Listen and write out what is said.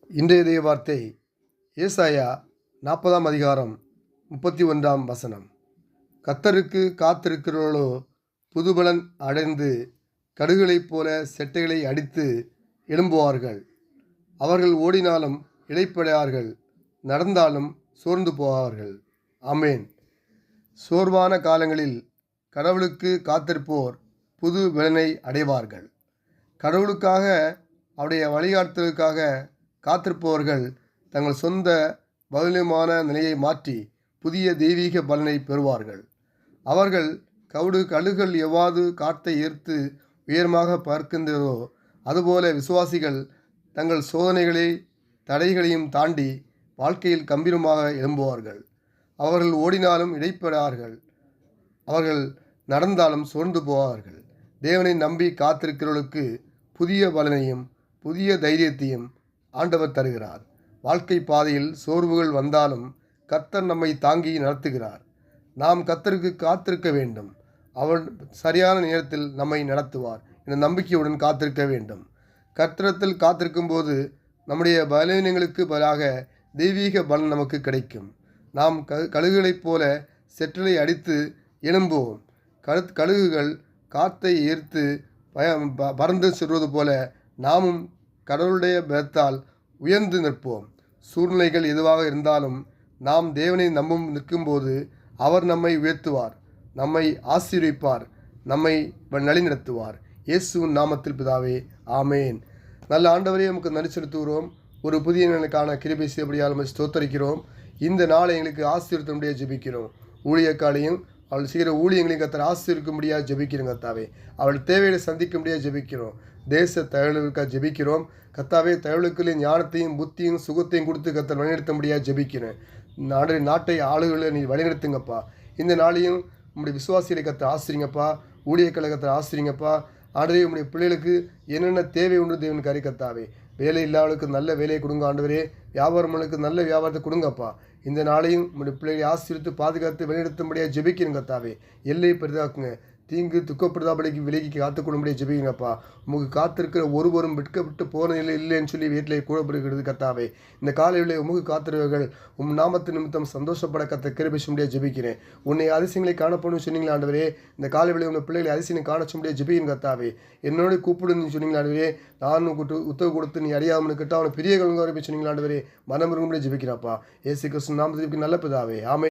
இன்றைய தேவ வார்த்தை ஏசாயா 40ஆம் அதிகாரம் 31ஆம் வசனம். கர்த்தருக்கு காத்திருக்கிறவர்களோ புதுபலன் அடைந்து கடுகுகளைப் போல செட்டைகளை அடித்து எழும்புவார்கள். அவர்கள் ஓடினாலும் இளைப்படையார்கள், நடந்தாலும் சோர்ந்து போவார்கள். ஆமென். சோர்வான காலங்களில் கடவுளுக்கு காத்திருப்போர் புது பலனை அடைவார்கள். கடவுளுக்காக, அவருடைய வழிகாட்டுதலுக்காக காத்திருப்பவர்கள் தங்கள் சொந்த பலவீனமான நிலையை மாற்றி புதிய தெய்வீக பலனை பெறுவார்கள். அவர்கள் கழுகுகள் எவ்வாறு காற்றை ஈர்த்து உயரமாக பார்க்கின்றதோ அதுபோல விசுவாசிகள் தங்கள் சோதனைகளை தடைகளையும் தாண்டி வாழ்க்கையில் கம்பீரமாக எழும்புவார்கள். அவர்கள் ஓடினாலும் இடைப்படார்கள், அவர்கள் நடந்தாலும் சோர்ந்து போவார்கள். தேவனை நம்பி காத்திருக்கிறவர்களுக்கு புதிய பலனையும் புதிய தைரியத்தையும் ஆண்டவர் தருகிறார். வாழ்க்கை பாதையில் சோர்வுகள் வந்தாலும் கர்த்தர் நம்மை தாங்கி நடத்துகிறார். நாம் கர்த்தருக்கு காத்திருக்க வேண்டும். அவர் சரியான நேரத்தில் நம்மை நடத்துவார் என்ற நம்பிக்கையுடன் காத்திருக்க வேண்டும். கர்த்தரத்தில் காத்திருக்கும் போது நம்முடைய பலவீனங்களுக்கு பதிலாக தெய்வீக பலன் நமக்கு கிடைக்கும். நாம் கழுகுகளைப் போல செற்றலை அடித்து எழும்புவோம். கழுகுகள் காற்றை ஈர்த்து பறந்து செல்வது போல நாமும் கடவுளுடைய பலத்தால் உயர்ந்து நிற்போம். சூழ்நிலைகள் எதுவாக இருந்தாலும் நாம் தேவனை நம்பும் நிற்கும்போது அவர் நம்மை உயர்த்துவார், நம்மை ஆசீர்வதிப்பார், நம்மை வழிநடத்துவார். இயேசுவின் நாமத்தில் பிதாவே, ஆமேன். நல்ல ஆண்டவரே, நமக்கு நன்றி செலுத்துகிறோம். ஒரு புதிய நாளுக்கான கிருபை செய்யப்படியால் நம்ம ஸ்தோத்தரிக்கிறோம். இந்த நாளை எங்களுக்கு ஆசீர்வதிக்கும்படியாக ஜெபிக்கிறோம். ஊழியக்காலையும் அவள் செய்கிற ஊழியங்களையும் கர்த்தர் ஆசீர்வதிக்கும்படியாக ஜெபிக்கிறோம். கர்த்தாவே, அவள் தேவையை சந்திக்கும்படியாக ஜெபிக்கிறோம். தேச தகவலுக்காக ஜெபிக்கிறோம். கர்த்தாவே, தகவலுக்குள்ளே ஞானத்தையும் புத்தியும் சுகத்தையும் கொடுத்து கர்த்தர் வழிநடத்தும்படியாக ஜெபிக்கிறேன். நாட்டை ஆளுகளை நீ வழிநடத்துங்கப்பா. இந்த நாளையும் உங்களுடைய விசுவாசிகளை கர்த்தர் ஆசிரியங்கப்பா. ஊழியர்களை கர்த்தர் ஆசிரியங்கப்பா. ஆண்டவரே, உங்களுடைய பிள்ளைகளுக்கு என்னென்ன தேவை உண்டு தேவனுக்கு அறி கர்த்தாவே. வேலை இல்லாதவர்களுக்கு நல்ல வேலையை கொடுங்க ஆண்டவரே. வியாபாரங்களுக்கு நல்ல வியாபாரத்தை கொடுங்கப்பா. இந்த நாளையும் உங்களுடைய பிள்ளைகளை ஆசீர்வித்து பாதுகாத்து வழிநடத்தும்படியாக ஜெபிக்கிறேன் கர்த்தாவே. எல்லையை பெரிதாக்குங்க. தீங்கு துக்கப்படுதாபடிக்கு விலகி காத்துக்கொள்ளும்படியாக ஜெபிங்கப்பா. உங்களுக்கு காத்திருக்கிற ஒருவரும் விட்டு போன நிலை இல்லைன்னு சொல்லி வீட்டில் கூடப்படுகிறது கர்த்தாவே. இந்த காலையில் உமக்கு காத்திருவர்கள் நாமத்து நிமித்தம் சந்தோஷப்பட கத்த கிருபைச்சும்படியாக ஜெபிக்கிறேன். உன்னை அதிசயங்களை காணப்படும் சொன்னீங்களா ஆண்டவரே. இந்த காலையில் உங்கள் பிள்ளைகளை அதிசயம் காணச்சும்படியாக ஜெபிக்கிறேன் கர்த்தாவே. என்னோட கூப்பிடுன்னு சொன்னீங்களா ஆண்டவரே. நானும் உத்தரவு கொடுத்து நீ அறியாமல் கிட்ட அவனை பெரிய கலங்க சொன்னீங்களா ஆண்டவரே. மனம் இருக்கும்படியாக ஜெபிக்கிறாப்பா. இயேசு கிறிஸ்து நாமத்துக்கு நல்ல பிதாவே, ஆமென்.